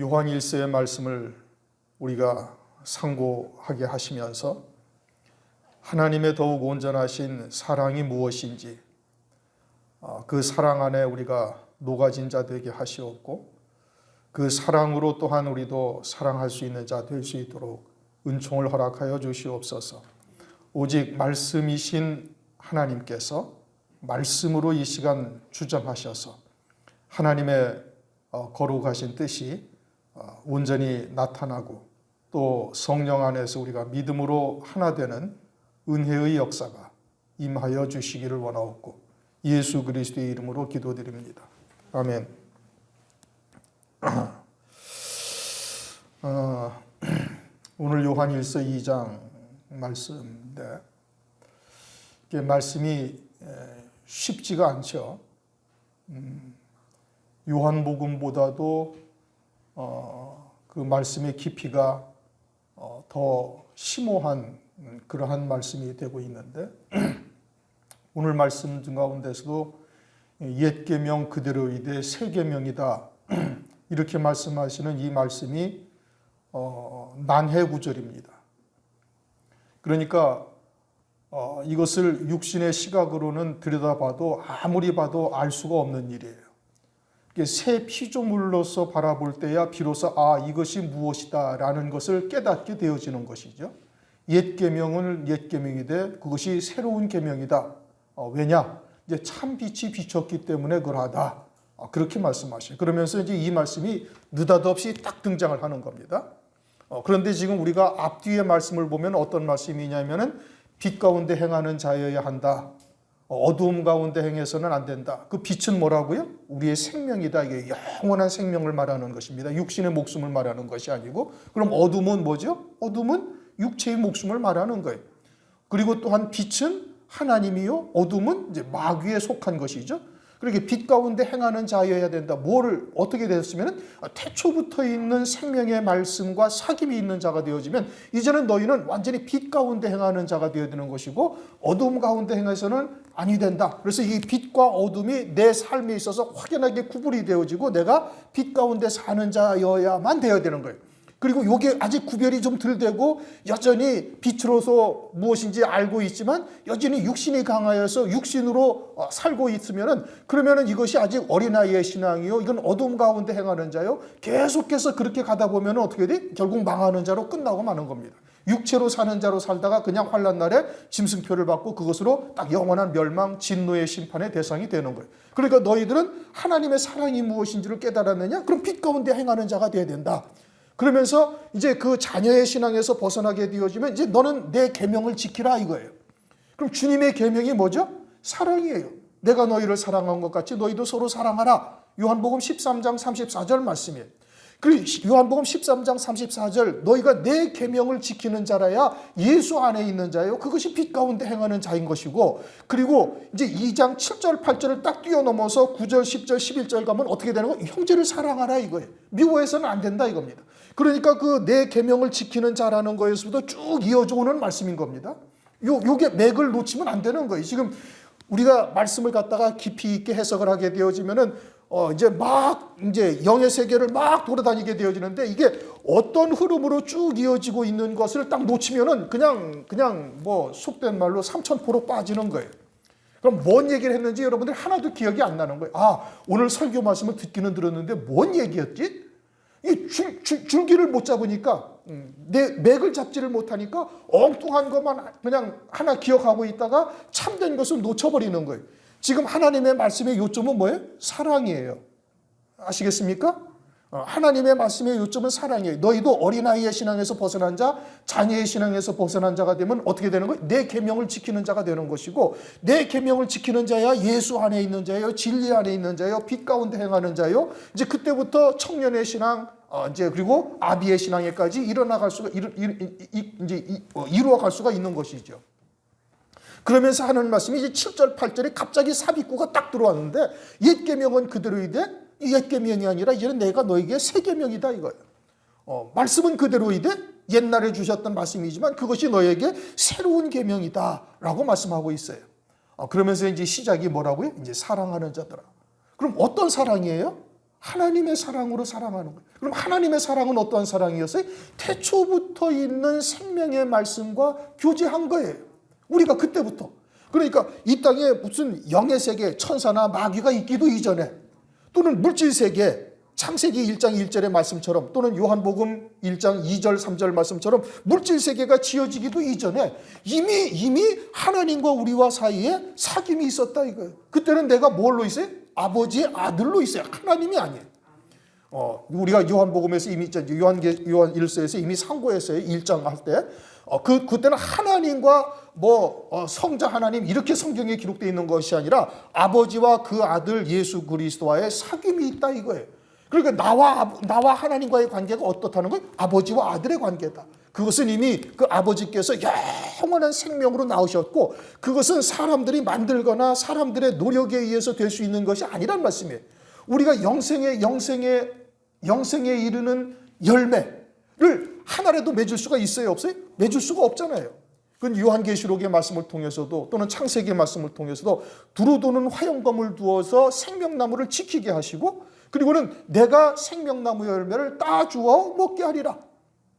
요한 1서의 말씀을 우리가 상고하게 하시면서 하나님의 더욱 온전하신 사랑이 무엇인지 그 사랑 안에 우리가 녹아진 자 되게 하시옵고 그 사랑으로 또한 우리도 사랑할 수 있는 자 될 수 있도록 은총을 허락하여 주시옵소서. 오직 말씀이신 하나님께서 말씀으로 이 시간 주장하셔서 하나님의 거룩하신 뜻이 온전히 나타나고 또 성령 안에서 우리가 믿음으로 하나 되는 은혜의 역사가 임하여 주시기를 원하옵고 예수 그리스도의 이름으로 기도드립니다. 아멘. 오늘 요한 1서 2장 말씀인데 이게 말씀이 쉽지가 않죠. 요한복음보다도 그 말씀의 깊이가 더 심오한 그러한 말씀이 되고 있는데 오늘 말씀 가운데서도 옛 계명 그대로이되 새 계명이다 이렇게 말씀하시는 이 말씀이 난해 구절입니다. 그러니까 이것을 육신의 시각으로는 들여다봐도 아무리 봐도 알 수가 없는 일이에요. 새 피조물로서 바라볼 때야 비로소 이것이 무엇이다 라는 것을 깨닫게 되어지는 것이죠. 옛 계명은 옛 계명이되 그것이 새로운 계명이다. 왜냐? 이제 참 빛이 비쳤기 때문에 그러하다. 그렇게 말씀하셔요. 그러면서 이제 이 말씀이 느닷없이 딱 등장을 하는 겁니다. 그런데 지금 우리가 앞뒤의 말씀을 보면 어떤 말씀이냐면은 빛 가운데 행하는 자여야 한다. 어두움 가운데 행해서는 안 된다. 그 빛은 뭐라고요? 우리의 생명이다. 이게 영원한 생명을 말하는 것입니다. 육신의 목숨을 말하는 것이 아니고 그럼 어둠은 뭐죠? 어둠은 육체의 목숨을 말하는 거예요. 그리고 또한 빛은 하나님이요. 어둠은 이제 마귀에 속한 것이죠. 그렇게 빛 가운데 행하는 자여야 된다. 뭐를 어떻게 되었으면 태초부터 있는 생명의 말씀과 사귐이 있는 자가 되어지면 이제는 너희는 완전히 빛 가운데 행하는 자가 되어야 되는 것이고 어둠 가운데 행해서는 아니 된다. 그래서 이 빛과 어둠이 내 삶에 있어서 확연하게 구분이 되어지고 내가 빛 가운데 사는 자여야만 되어야 되는 거예요. 그리고 이게 아직 구별이 좀 덜 되고 여전히 빛으로서 무엇인지 알고 있지만 여전히 육신이 강하여서 육신으로 살고 있으면은 그러면은 이것이 아직 어린아이의 신앙이요. 이건 어둠 가운데 행하는 자요. 계속해서 그렇게 가다 보면은 어떻게 돼? 결국 망하는 자로 끝나고 마는 겁니다. 육체로 사는 자로 살다가 그냥 환난 날에 짐승표를 받고 그것으로 딱 영원한 멸망, 진노의 심판의 대상이 되는 거예요. 그러니까 너희들은 하나님의 사랑이 무엇인지를 깨달았느냐? 그럼 빛 가운데 행하는 자가 돼야 된다. 그러면서 이제 그 자녀의 신앙에서 벗어나게 되어지면 이제 너는 내 계명을 지키라 이거예요. 그럼 주님의 계명이 뭐죠? 사랑이에요. 내가 너희를 사랑한 것 같이 너희도 서로 사랑하라. 요한복음 13장 34절 말씀이에요. 그리고 요한복음 13장 34절 너희가 내 계명을 지키는 자라야 예수 안에 있는 자예요. 그것이 빛 가운데 행하는 자인 것이고 그리고 이제 2장 7절 8절을 딱 뛰어넘어서 9절 10절 11절 가면 어떻게 되는 거예요? 형제를 사랑하라 이거예요. 미워해서는 안 된다 이겁니다. 그러니까 그 내 계명을 지키는 자라는 거에서부터 쭉 이어져 오는 말씀인 겁니다. 요게 맥을 놓치면 안 되는 거예요. 지금 우리가 말씀을 갖다가 깊이 있게 해석을 하게 되어지면은 이제 영의 세계를 막 돌아다니게 되어지는데 이게 어떤 흐름으로 쭉 이어지고 있는 것을 딱 놓치면은 그냥 뭐 속된 말로 삼천포로 빠지는 거예요. 그럼 뭔 얘기를 했는지 여러분들 하나도 기억이 안 나는 거예요. 오늘 설교 말씀을 듣기는 들었는데 뭔 얘기였지? 이 줄기를 못 잡으니까 내 맥을 잡지를 못하니까 엉뚱한 것만 그냥 하나 기억하고 있다가 참된 것을 놓쳐버리는 거예요. 지금 하나님의 말씀의 요점은 뭐예요? 사랑이에요. 아시겠습니까? 하나님의 말씀의 요점은 사랑이에요. 너희도 어린아이의 신앙에서 벗어난 자, 자녀의 신앙에서 벗어난 자가 되면 어떻게 되는 거예요? 내 계명을 지키는 자가 되는 것이고 내 계명을 지키는 자야 예수 안에 있는 자예요. 진리 안에 있는 자예요. 빛 가운데 행하는 자예요. 이제 그때부터 청년의 신앙, 이제 그리고 아비의 신앙에까지 이루어갈 수가 있는 것이죠. 그러면서 하는 말씀이 이제 7절 8절에 갑자기 삽입구가 딱 들어왔는데 옛 계명은 그대로이되 옛 계명이 아니라 이제는 내가 너에게 새 계명이다 이거예요. 말씀은 그대로이되 옛날에 주셨던 말씀이지만 그것이 너에게 새로운 계명이다라고 말씀하고 있어요. 그러면서 이제 시작이 뭐라고요? 이제 사랑하는 자들아. 그럼 어떤 사랑이에요? 하나님의 사랑으로 사랑하는 거예요. 그럼 하나님의 사랑은 어떠한 사랑이었어요? 태초부터 있는 생명의 말씀과 교제한 거예요. 우리가 그때부터. 그러니까 이 땅에 무슨 영의 세계, 천사나 마귀가 있기도 이전에, 또는 물질 세계, 창세기 1장 1절의 말씀처럼, 또는 요한복음 1장 2절 3절 말씀처럼 물질 세계가 지어지기도 이전에 이미 하나님과 우리와 사이에 사귐이 있었다 이거예요. 그때는 내가 뭘로 있어요? 아버지의 아들로 있어요. 하나님이 아니에요. 우리가 요한복음에서 이미 요한 1서에서 이미 상고했어요. 1장 할 때. 그때는 하나님과 성자 하나님 이렇게 성경에 기록되어 있는 것이 아니라 아버지와 그 아들 예수 그리스도와의 사귐이 있다 이거예요. 그러니까 나와 하나님과의 관계가 어떻다는 거예요? 아버지와 아들의 관계다. 그것은 이미 그 아버지께서 영원한 생명으로 나오셨고, 그것은 사람들이 만들거나 사람들의 노력에 의해서 될 수 있는 것이 아니란 말씀이에요. 우리가 영생에 이르는 열매를 하나라도 맺을 수가 있어요, 없어요? 맺을 수가 없잖아요. 그건 요한계시록의 말씀을 통해서도, 또는 창세기의 말씀을 통해서도 두루 도는 화영검을 두어서 생명나무를 지키게 하시고, 그리고는 내가 생명나무 열매를 따주어 먹게 하리라.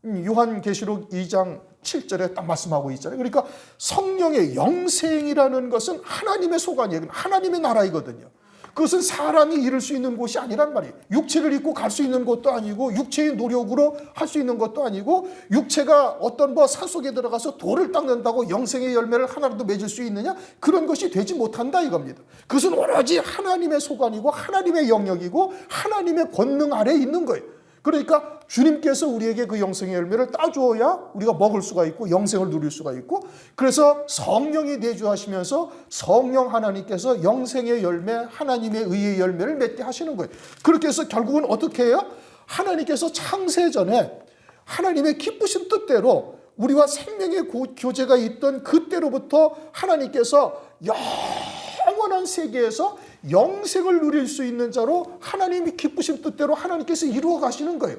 요한계시록 2장 7절에 딱 말씀하고 있잖아요. 그러니까 성령의 영생이라는 것은 하나님의 소관이에요. 하나님의 나라이거든요. 그것은 사람이 이룰 수 있는 곳이 아니란 말이에요. 육체를 입고 갈 수 있는 것도 아니고, 육체의 노력으로 할 수 있는 것도 아니고, 육체가 어떤 산속에 들어가서 돌을 닦는다고 영생의 열매를 하나라도 맺을 수 있느냐? 그런 것이 되지 못한다 이겁니다. 그것은 오로지 하나님의 소관이고 하나님의 영역이고 하나님의 권능 아래에 있는 거예요. 그러니까 주님께서 우리에게 그 영생의 열매를 따주어야 우리가 먹을 수가 있고 영생을 누릴 수가 있고, 그래서 성령이 내주하시면서 성령 하나님께서 영생의 열매, 하나님의 의의 열매를 맺게 하시는 거예요. 그렇게 해서 결국은 어떻게 해요? 하나님께서 창세전에 하나님의 기쁘신 뜻대로 우리와 생명의 교제가 있던 그때로부터 하나님께서 영원한 세계에서 영생을 누릴 수 있는 자로 하나님이 기쁘신 뜻대로 하나님께서 이루어 가시는 거예요.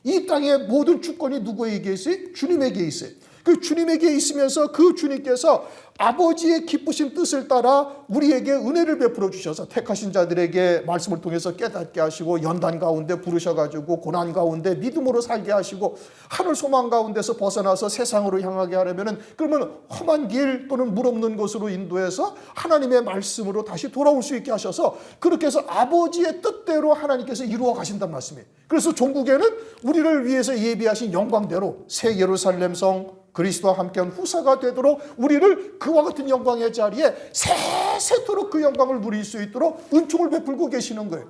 이 땅의 모든 주권이 누구에게 있어요? 주님에게 있어요. 그 주님에게 있으면서 그 주님께서 아버지의 기쁘신 뜻을 따라 우리에게 은혜를 베풀어 주셔서 택하신 자들에게 말씀을 통해서 깨닫게 하시고, 연단 가운데 부르셔가지고 고난 가운데 믿음으로 살게 하시고, 하늘 소망 가운데서 벗어나서 세상으로 향하게 하려면, 그러면 험한 길 또는 물 없는 곳으로 인도해서 하나님의 말씀으로 다시 돌아올 수 있게 하셔서, 그렇게 해서 아버지의 뜻대로 하나님께서 이루어 가신단 말씀이에요. 그래서 종국에는 우리를 위해서 예비하신 영광대로 새 예루살렘 성 그리스도와 함께한 후사가 되도록 우리를 그와 같은 영광의 자리에 세세토록 그 영광을 누릴 수 있도록 은총을 베풀고 계시는 거예요.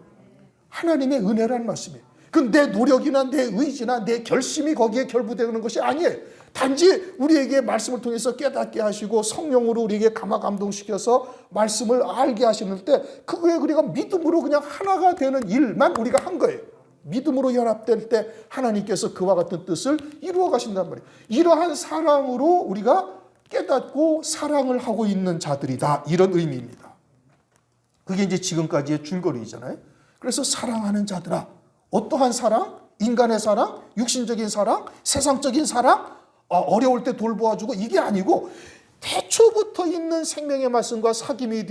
하나님의 은혜라는 말씀이에요. 그건 내 노력이나 내 의지나 내 결심이 거기에 결부되는 것이 아니에요. 단지 우리에게 말씀을 통해서 깨닫게 하시고 성령으로 우리에게 감화 감동시켜서 말씀을 알게 하시는 때, 그거에 우리가 믿음으로 그냥 하나가 되는 일만 우리가 한 거예요. 믿음으로 연합될 때 하나님께서 그와 같은 뜻을 이루어 가신단 말이에요. 이러한 사랑으로 우리가 깨닫고 사랑을 하고 있는 자들이다, 이런 의미입니다. 그게 이제 지금까지의 줄거리잖아요. 그래서 사랑하는 자들아, 어떠한 사랑? 인간의 사랑? 육신적인 사랑? 세상적인 사랑? 어려울 때 돌보아주고, 이게 아니고 태초부터 있는 생명의 말씀과 사귐이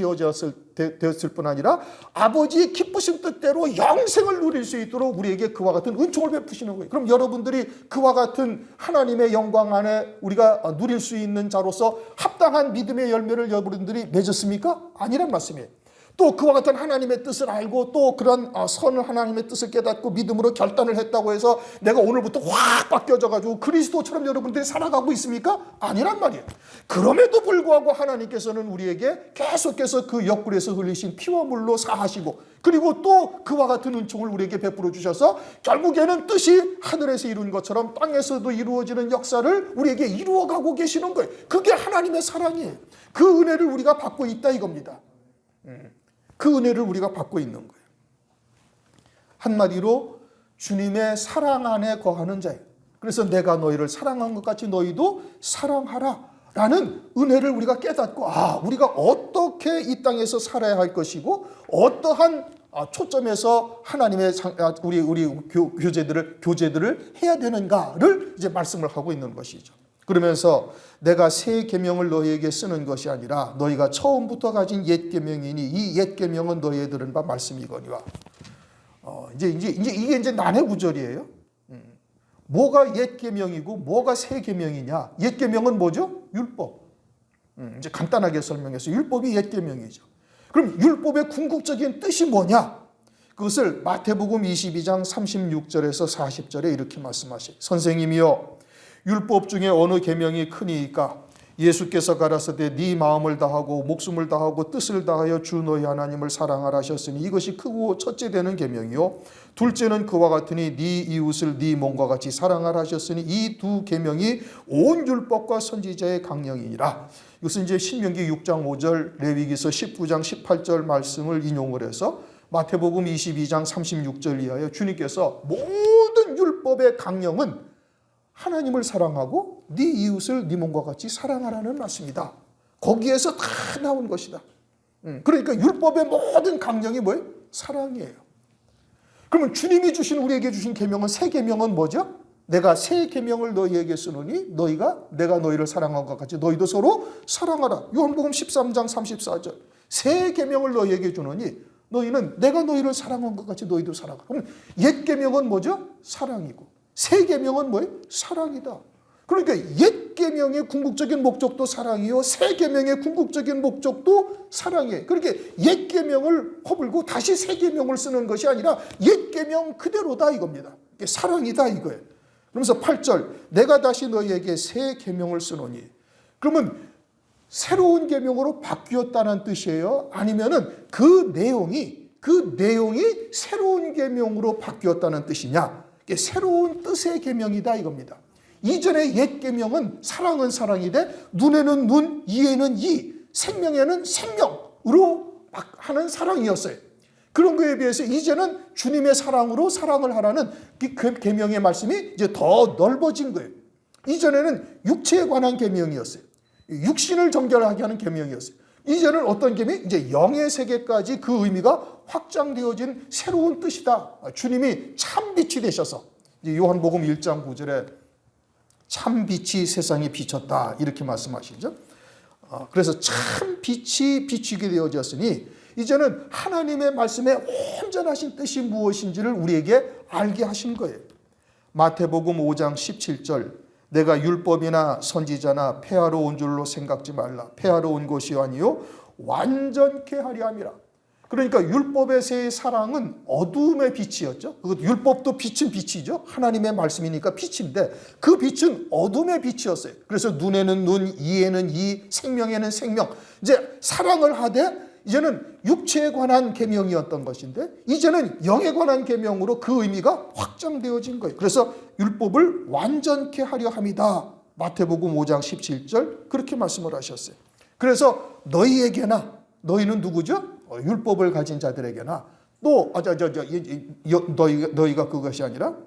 되었을 뿐 아니라 아버지의 기쁘신 뜻대로 영생을 누릴 수 있도록 우리에게 그와 같은 은총을 베푸시는 거예요. 그럼 여러분들이 그와 같은 하나님의 영광 안에 우리가 누릴 수 있는 자로서 합당한 믿음의 열매를 여러분들이 맺었습니까? 아니란 말씀이에요. 또 그와 같은 하나님의 뜻을 알고, 또 그런 선을 하나님의 뜻을 깨닫고 믿음으로 결단을 했다고 해서 내가 오늘부터 확 바뀌어져가지고 그리스도처럼 여러분들이 살아가고 있습니까? 아니란 말이에요. 그럼에도 불구하고 하나님께서는 우리에게 계속해서 그 옆구리에서 흘리신 피와 물로 사하시고, 그리고 또 그와 같은 은총을 우리에게 베풀어 주셔서 결국에는 뜻이 하늘에서 이룬 것처럼 땅에서도 이루어지는 역사를 우리에게 이루어가고 계시는 거예요. 그게 하나님의 사랑이에요. 그 은혜를 우리가 받고 있다 이겁니다. 그 은혜를 우리가 받고 있는 거예요. 한마디로 주님의 사랑 안에 거하는 자예요. 그래서 내가 너희를 사랑한 것 같이 너희도 사랑하라 라는 은혜를 우리가 깨닫고, 우리가 어떻게 이 땅에서 살아야 할 것이고, 어떠한 초점에서 하나님의 우리 교제들을 해야 되는가를 이제 말씀을 하고 있는 것이죠. 그러면서 내가 새 계명을 너희에게 쓰는 것이 아니라 너희가 처음부터 가진 옛 계명이니 이 옛 계명은 너희에 들은 바 말씀이거니와. 이제 이게 이제 난해 구절이에요. 뭐가 옛 계명이고 뭐가 새 계명이냐? 옛 계명은 뭐죠? 율법. 이제 간단하게 설명해서 율법이 옛 계명이죠. 그럼 율법의 궁극적인 뜻이 뭐냐? 그것을 마태복음 22장 36절에서 40절에 이렇게 말씀하셔요. 선생님이여, 율법 중에 어느 계명이 크니이까? 예수께서 가라사대 네 마음을 다하고 목숨을 다하고 뜻을 다하여 주 너희 하나님을 사랑하라 하셨으니 이것이 크고 첫째 되는 계명이요 둘째는 그와 같으니 네 이웃을 네 몸과 같이 사랑하라 하셨으니 이 두 계명이 온 율법과 선지자의 강령이니라. 이것은 이제 신명기 6장 5절, 레위기서 19장 18절 말씀을 인용을 해서 마태복음 22장 36절 이하에 주님께서 모든 율법의 강령은 하나님을 사랑하고 네 이웃을 네 몸과 같이 사랑하라는 말씀이다. 거기에서 다 나온 것이다. 그러니까 율법의 모든 강령이 뭐예요? 사랑이에요. 그러면 주님이 주신 우리에게 주신 계명은 새 계명은 뭐죠? 내가 새 계명을 너희에게 쓰노니 내가 너희를 사랑한 것 같이 너희도 서로 사랑하라. 요한복음 13장 34절. 새 계명을 너희에게 주노니 너희는 내가 너희를 사랑한 것 같이 너희도 사랑하라. 그럼 옛 계명은 뭐죠? 사랑이고 새 계명은 뭐예요? 사랑이다. 그러니까 옛 계명의 궁극적인 목적도 사랑이요 새 계명의 궁극적인 목적도 사랑이에요. 그러니까 옛 계명을 허물고 다시 새 계명을 쓰는 것이 아니라 옛 계명 그대로다 이겁니다. 사랑이다 이거예요. 그러면서 8절 내가 다시 너희에게 새 계명을 쓰노니 그러면 새로운 계명으로 바뀌었다는 뜻이에요? 아니면은 그 내용이 새로운 계명으로 바뀌었다는 뜻이냐? 새로운 뜻의 계명이다 이겁니다. 이전의 옛 계명은 사랑은 사랑이되 눈에는 눈, 이에는 이, 생명에는 생명으로 하는 사랑이었어요. 그런 거에 비해서 이제는 주님의 사랑으로 사랑을 하라는 그 계명의 말씀이 이제 더 넓어진 거예요. 이전에는 육체에 관한 계명이었어요. 육신을 정결하게 하는 계명이었어요. 이제는 어떤 계명이 이제 영의 세계까지 그 의미가 확장되어진 새로운 뜻이다. 주님이 참빛이 되셔서 요한복음 1장 9절에 참빛이 세상에 비쳤다 이렇게 말씀하시죠. 그래서 참빛이 비추게 되어졌으니 이제는 하나님의 말씀의 온전하신 뜻이 무엇인지를 우리에게 알게 하신 거예요. 마태복음 5장 17절 내가 율법이나 선지자나 폐하러 온 줄로 생각지 말라. 폐하러 온 것이 아니요 완전케 하려 함이라. 그러니까 율법의 새 사랑은 어두움의 빛이었죠. 율법도 빛은 빛이죠. 하나님의 말씀이니까 빛인데 그 빛은 어둠의 빛이었어요. 그래서 눈에는 눈, 이에는 이, 생명에는 생명. 이제 사랑을 하되 이제는 육체에 관한 계명이었던 것인데 이제는 영에 관한 계명으로 그 의미가 확장되어진 거예요. 그래서 율법을 완전케 하려 함이다. 마태복음 5장 17절 그렇게 말씀을 하셨어요. 그래서 너희는 누구죠? 율법을 가진 자들에게나 또 너희가 그것이 아니라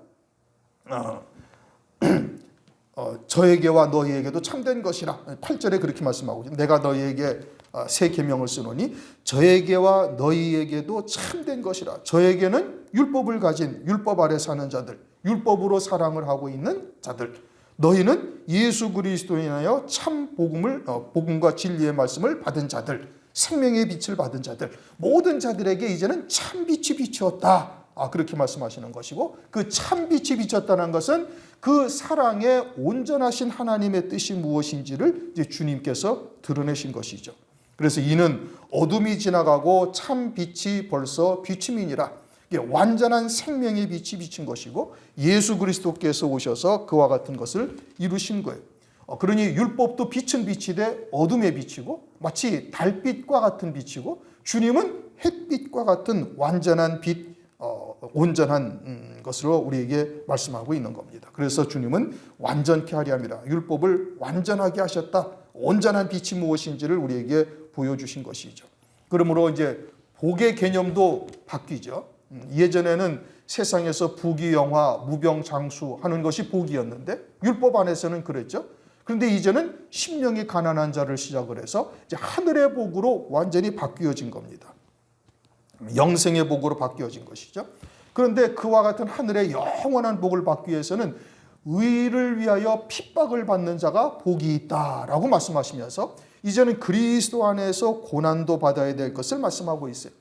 저에게와 너희에게도 참된 것이라 8절에 그렇게 말씀하고 있어요. 내가 너희에게 새 계명을 쓰노니 저에게와 너희에게도 참된 것이라. 저에게는 율법을 가진 율법 아래 사는 자들, 율법으로 사랑을 하고 있는 자들, 너희는 예수 그리스도에 인하여 참 복음과 진리의 말씀을 받은 자들, 생명의 빛을 받은 자들, 모든 자들에게 이제는 참빛이 비추었다. 그렇게 말씀하시는 것이고 그 참빛이 비쳤다는 것은 그 사랑의 온전하신 하나님의 뜻이 무엇인지를 이제 주님께서 드러내신 것이죠. 그래서 이는 어둠이 지나가고 참빛이 벌써 비춤이니라. 완전한 생명의 빛이 비친 것이고 예수 그리스도께서 오셔서 그와 같은 것을 이루신 거예요. 그러니 율법도 빛은 빛이되 어둠의 빛이고 마치 달빛과 같은 빛이고 주님은 햇빛과 같은 완전한 빛, 온전한 것으로 우리에게 말씀하고 있는 겁니다. 그래서 주님은 완전케 하려 함이라. 율법을 완전하게 하셨다. 온전한 빛이 무엇인지를 우리에게 보여주신 것이죠. 그러므로 이제 복의 개념도 바뀌죠. 예전에는 세상에서 부귀영화, 무병장수 하는 것이 복이었는데 율법 안에서는 그랬죠. 그런데 이제는 심령이 가난한 자를 시작을 해서 이제 하늘의 복으로 완전히 바뀌어진 겁니다. 영생의 복으로 바뀌어진 것이죠. 그런데 그와 같은 하늘의 영원한 복을 받기 위해서는 의를 위하여 핍박을 받는 자가 복이 있다라고 말씀하시면서 이제는 그리스도 안에서 고난도 받아야 될 것을 말씀하고 있어요.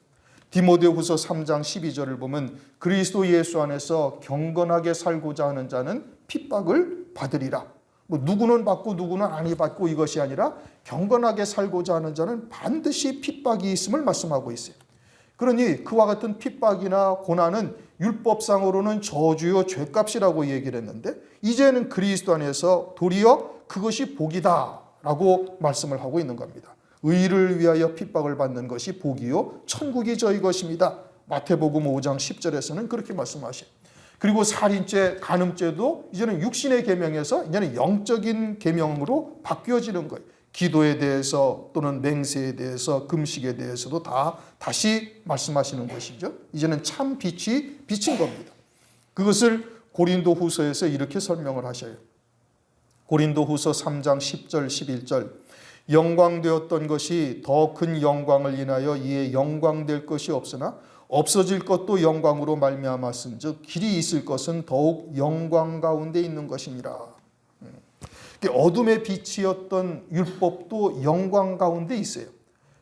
디모데후서 3장 12절을 보면 그리스도 예수 안에서 경건하게 살고자 하는 자는 핍박을 받으리라. 뭐 누구는 받고 누구는 아니 받고 이것이 아니라 경건하게 살고자 하는 자는 반드시 핍박이 있음을 말씀하고 있어요. 그러니 그와 같은 핍박이나 고난은 율법상으로는 저주요 죄값이라고 얘기를 했는데 이제는 그리스도 안에서 도리어 그것이 복이다라고 말씀을 하고 있는 겁니다. 의를 위하여 핍박을 받는 것이 복이요 천국이 저희 것입니다. 마태복음 5장 10절에서는 그렇게 말씀하셔요. 그리고 살인죄, 간음죄도 이제는 육신의 계명에서 이제는 영적인 계명으로 바뀌어지는 거예요. 기도에 대해서 또는 맹세에 대해서 금식에 대해서도 다시 말씀하시는 것이죠. 이제는 참 빛이 비친 겁니다. 그것을 고린도후서에서 이렇게 설명을 하셔요. 고린도후서 3장 10절 11절 영광되었던 것이 더 큰 영광을 인하여 이에 영광될 것이 없으나 없어질 것도 영광으로 말미암았은즉 길이 있을 것은 더욱 영광 가운데 있는 것이니라. 어둠의 빛이었던 율법도 영광 가운데 있어요.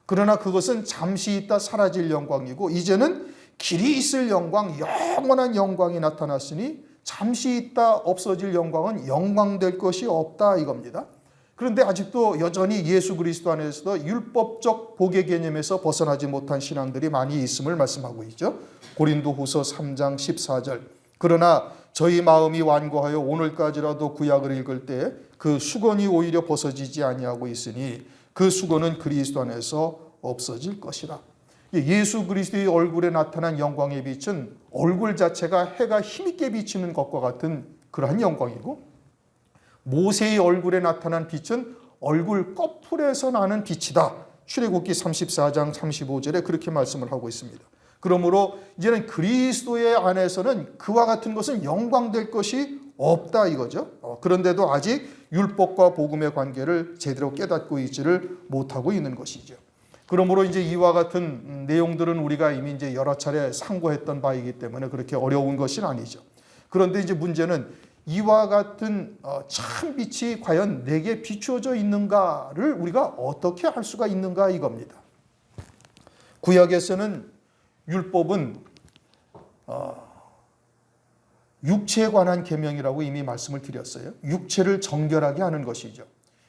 그러나 그것은 잠시 있다 사라질 영광이고 이제는 길이 있을 영광, 영원한 영광이 나타났으니 잠시 있다 없어질 영광은 영광될 것이 없다 이겁니다. 그런데 아직도 여전히 예수 그리스도 안에서도 율법적 복의 개념에서 벗어나지 못한 신앙들이 많이 있음을 말씀하고 있죠. 고린도후서 3장 14절 그러나 저희 마음이 완고하여 오늘까지라도 구약을 읽을 때 그 수건이 오히려 벗어지지 아니하고 있으니 그 수건은 그리스도 안에서 없어질 것이라. 예수 그리스도의 얼굴에 나타난 영광의 빛은 얼굴 자체가 해가 힘있게 비치는 것과 같은 그러한 영광이고 모세의 얼굴에 나타난 빛은 얼굴 꺼풀에서 나는 빛이다. 출애굽기 34장 35절에 그렇게 말씀을 하고 있습니다. 그러므로 이제는 그리스도의 안에서는 그와 같은 것은 영광될 것이 없다 이거죠. 그런데도 아직 율법과 복음의 관계를 제대로 깨닫고 있지를 못하고 있는 것이죠. 그러므로 이제 이와 같은 내용들은 우리가 이미 이제 여러 차례 상고했던 바이기 때문에 그렇게 어려운 것은 아니죠. 그런데 이제 문제는 이와 같은 참 빛이 과연 내게 비추어져 있는가를 우리가 어떻게 알 수가 있는가 이겁니다. 구약에서는 율법은 육체에 관한 계명이라고 이미 말씀을 드렸어요. 육체를 정결하게 하는 것이죠.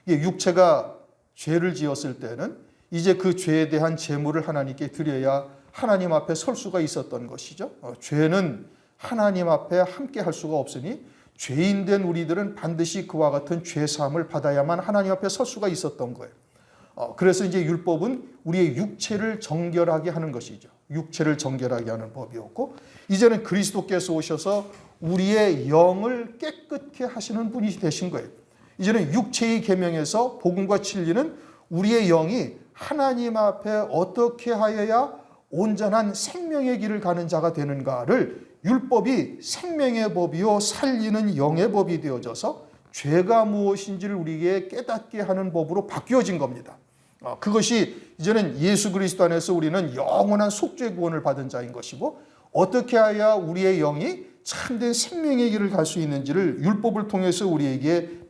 육체가 죄를 지었을 때는 이제 그 죄에 대한 제물을 하나님께 드려야 하나님 앞에 설 수가 있었던 것이죠. 죄는 하나님 앞에 함께 할 수가 없으니 죄인된 우리들은 반드시 그와 같은 죄사함을 받아야만 하나님 앞에 설 수가 있었던 거예요. 그래서 이제 율법은 우리의 육체를 정결하게 하는 것이죠. 육체를 정결하게 하는 법이었고 이제는 그리스도께서 오셔서 우리의 영을 깨끗게 하시는 분이 되신 거예요. 이제는 육체의 계명에서 복음과 진리는 우리의 영이 하나님 앞에 어떻게 하여야 온전한 생명의 길을 가는 자가 되는가를 율법이 생명의 법이요 살리는 영의 법이 되어져서 죄가 무엇인지를 우리에게 깨닫게 하는 법으로 바뀌어진 겁니다. 그것이 이제는 예수 그리스도 안에서 우리는 영원한 속죄 구원을 받은 자인 것이고 어떻게 해야 우리의 영이 참된 생명의 길을 갈 수 있는지를 율법을 통해서 우리에게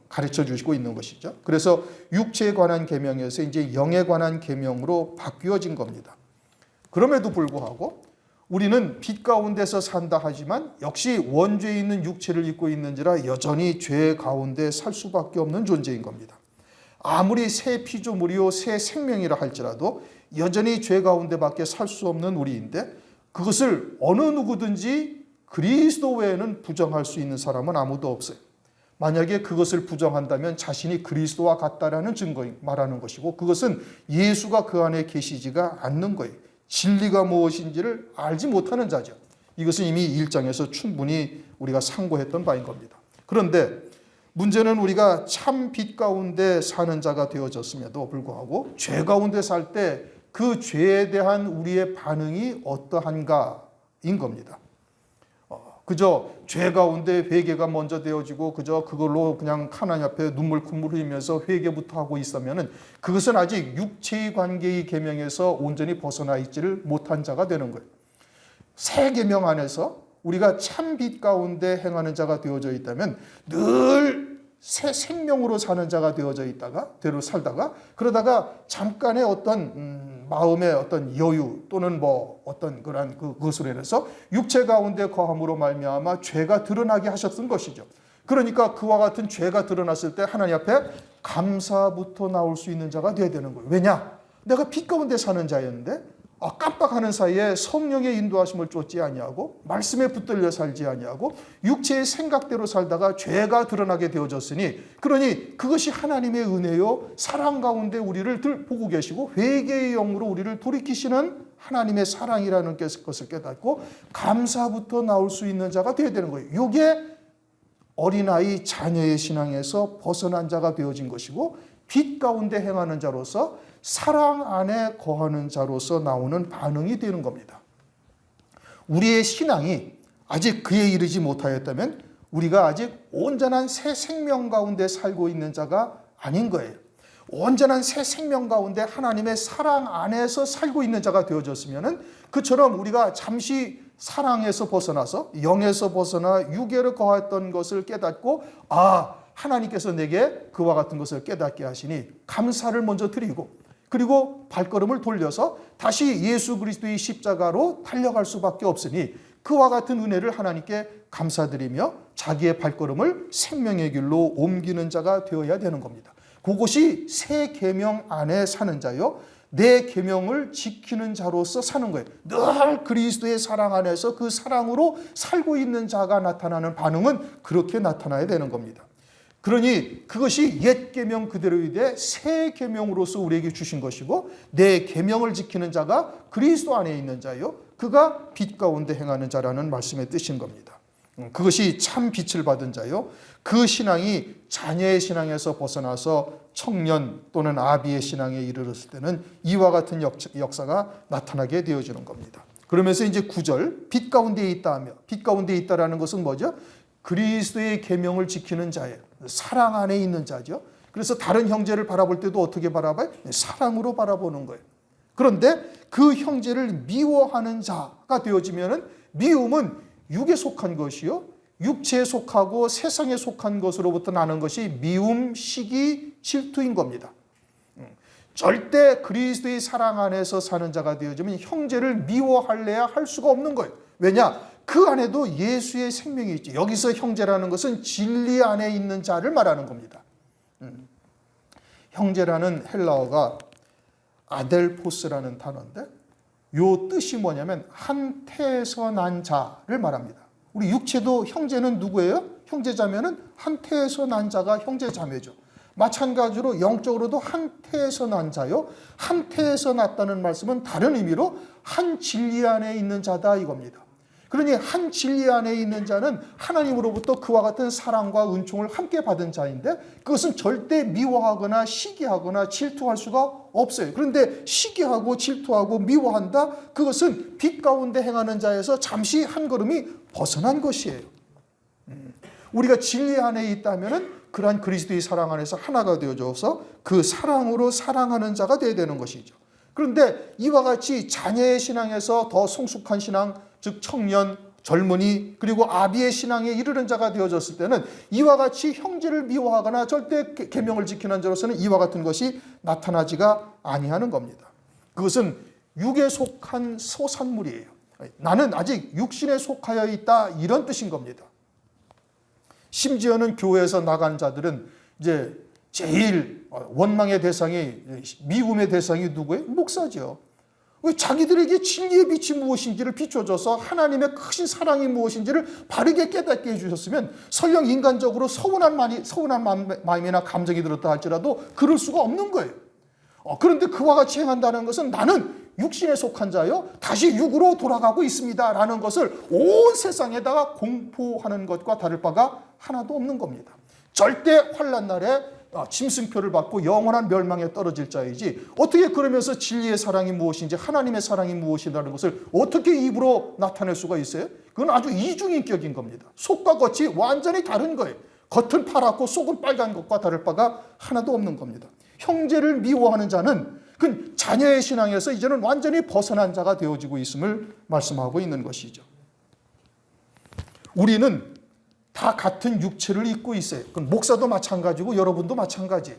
가르쳐 주시고 있는 것이죠. 그래서 육체에 관한 계명에서 이제 영에 관한 계명으로 바뀌어진 겁니다. 그럼에도 불구하고 우리는 빛 가운데서 산다 하지만 역시 원죄에 있는 육체를 입고 있는지라 여전히 죄 가운데 살 수밖에 없는 존재인 겁니다. 아무리 새 피조물이요 새 생명이라 할지라도 여전히 죄 가운데밖에 살 수 없는 우리인데 그것을 어느 누구든지 그리스도 외에는 부정할 수 있는 사람은 아무도 없어요. 만약에 그것을 부정한다면 자신이 그리스도와 같다라는 증거 말하는 것이고 그것은 예수가 그 안에 계시지가 않는 거예요. 진리가 무엇인지를 알지 못하는 자죠. 이것은 이미 1장에서 충분히 우리가 상고했던 바인 겁니다. 그런데 문제는 우리가 참 빛 가운데 사는 자가 되어졌음에도 불구하고 죄 가운데 살 때 그 죄에 대한 우리의 반응이 어떠한가인 겁니다. 그저 죄 가운데 회개가 먼저 되어지고 그저 그걸로 그냥 하나님 앞에 눈물 콧물 흘리면서 회개부터 하고 있으면은 그것은 아직 육체의 관계의 계명에서 온전히 벗어나 있지를 못한 자가 되는 거예요. 새 계명 안에서 우리가 참 빛 가운데 행하는 자가 되어져 있다면 늘 새 생명으로 사는 자가 되어져 있다가 대로 살다가 그러다가 잠깐의 어떤 마음의 어떤 여유 또는 뭐 어떤 그러한 그것으로 인해서 육체 가운데 거함으로 말미암아 죄가 드러나게 하셨던 것이죠. 그러니까 그와 같은 죄가 드러났을 때 하나님 앞에 감사부터 나올 수 있는 자가 되어야 되는 거예요. 왜냐? 내가 빛 가운데 사는 자였는데 깜빡하는 사이에 성령의 인도하심을 쫓지 아니하고 말씀에 붙들려 살지 아니하고 육체의 생각대로 살다가 죄가 드러나게 되어졌으니 그러니 그것이 하나님의 은혜요 사랑 가운데 우리를 보고 계시고 회개의 영으로 우리를 돌이키시는 하나님의 사랑이라는 것을 깨닫고 감사부터 나올 수 있는 자가 되어야 되는 거예요. 이게 어린아이 자녀의 신앙에서 벗어난 자가 되어진 것이고 빛 가운데 행하는 자로서 사랑 안에 거하는 자로서 나오는 반응이 되는 겁니다. 우리의 신앙이 아직 그에 이르지 못하였다면 우리가 아직 온전한 새 생명 가운데 살고 있는 자가 아닌 거예요. 온전한 새 생명 가운데 하나님의 사랑 안에서 살고 있는 자가 되어졌으면 그처럼 우리가 잠시 사랑에서 벗어나서 영에서 벗어나 육에로 거했던 것을 깨닫고 하나님께서 내게 그와 같은 것을 깨닫게 하시니 감사를 먼저 드리고 그리고 발걸음을 돌려서 다시 예수 그리스도의 십자가로 달려갈 수밖에 없으니 그와 같은 은혜를 하나님께 감사드리며 자기의 발걸음을 생명의 길로 옮기는 자가 되어야 되는 겁니다. 그것이 새 계명 안에 사는 자요. 내 계명을 지키는 자로서 사는 거예요. 늘 그리스도의 사랑 안에서 그 사랑으로 살고 있는 자가 나타나는 반응은 그렇게 나타나야 되는 겁니다. 그러니 그것이 옛 계명 그대로이되 새 계명으로서 우리에게 주신 것이고 내 계명을 지키는 자가 그리스도 안에 있는 자요 그가 빛 가운데 행하는 자라는 말씀의 뜻인 겁니다. 그것이 참 빛을 받은 자요 그 신앙이 자녀의 신앙에서 벗어나서 청년 또는 아비의 신앙에 이르렀을 때는 이와 같은 역사가 나타나게 되어지는 겁니다. 그러면서 이제 9절 빛 가운데 있다 하며 빛 가운데 있다라는 것은 뭐죠? 그리스도의 계명을 지키는 자예요. 사랑 안에 있는 자죠. 그래서 다른 형제를 바라볼 때도 어떻게 바라봐요? 사랑으로 바라보는 거예요. 그런데 그 형제를 미워하는 자가 되어지면은 미움은 육에 속한 것이요. 육체에 속하고 세상에 속한 것으로부터 나는 것이 미움, 시기, 질투인 겁니다. 절대 그리스도의 사랑 안에서 사는 자가 되어지면 형제를 미워할래야 할 수가 없는 거예요. 왜냐? 그 안에도 예수의 생명이 있죠. 여기서 형제라는 것은 진리 안에 있는 자를 말하는 겁니다. 형제라는 헬라어가 아델포스라는 단어인데 요 뜻이 뭐냐면 한 태에서 난 자를 말합니다. 우리 육체도 형제는 누구예요? 형제자매는 한 태에서 난 자가 형제자매죠. 마찬가지로 영적으로도 한 태에서 난 자요. 한 태에서 났다는 말씀은 다른 의미로 한 진리 안에 있는 자다 이겁니다. 그러니 한 진리 안에 있는 자는 하나님으로부터 그와 같은 사랑과 은총을 함께 받은 자인데 그것은 절대 미워하거나 시기하거나 질투할 수가 없어요. 그런데 시기하고 질투하고 미워한다? 그것은 빛 가운데 행하는 자에서 잠시 한 걸음이 벗어난 것이에요. 우리가 진리 안에 있다면 그러한 그리스도의 사랑 안에서 하나가 되어져서 그 사랑으로 사랑하는 자가 되어야 되는 것이죠. 그런데 이와 같이 자녀의 신앙에서 더 성숙한 신앙, 즉 청년, 젊은이 그리고 아비의 신앙에 이르는 자가 되어졌을 때는 이와 같이 형제를 미워하거나 절대 계명을 지키는 자로서는 이와 같은 것이 나타나지가 아니하는 겁니다. 그것은 육에 속한 소산물이에요. 나는 아직 육신에 속하여 있다 이런 뜻인 겁니다. 심지어는 교회에서 나간 자들은 이제 제일 원망의 대상이 미움의 대상이 누구예요? 목사죠. 왜 자기들에게 진리의 빛이 무엇인지를 비춰줘서 하나님의 크신 사랑이 무엇인지를 바르게 깨닫게 해주셨으면 설령 인간적으로 서운한 마음이나 감정이 들었다 할지라도 그럴 수가 없는 거예요. 그런데 그와 같이 행한다는 것은 나는 육신에 속한 자요 다시 육으로 돌아가고 있습니다 라는 것을 온 세상에다가 공포하는 것과 다를 바가 하나도 없는 겁니다. 절대 환난 날에 짐승표를 받고 영원한 멸망에 떨어질 자이지 어떻게 그러면서 진리의 사랑이 무엇인지 하나님의 사랑이 무엇이라는 것을 어떻게 입으로 나타낼 수가 있어요? 그건 아주 이중인격인 겁니다. 속과 겉이 완전히 다른 거예요. 겉은 파랗고 속은 빨간 것과 다를 바가 하나도 없는 겁니다. 형제를 미워하는 자는 그 자녀의 신앙에서 이제는 완전히 벗어난 자가 되어지고 있음을 말씀하고 있는 것이죠. 우리는 다 같은 육체를 입고 있어요. 그건 목사도 마찬가지고 여러분도 마찬가지.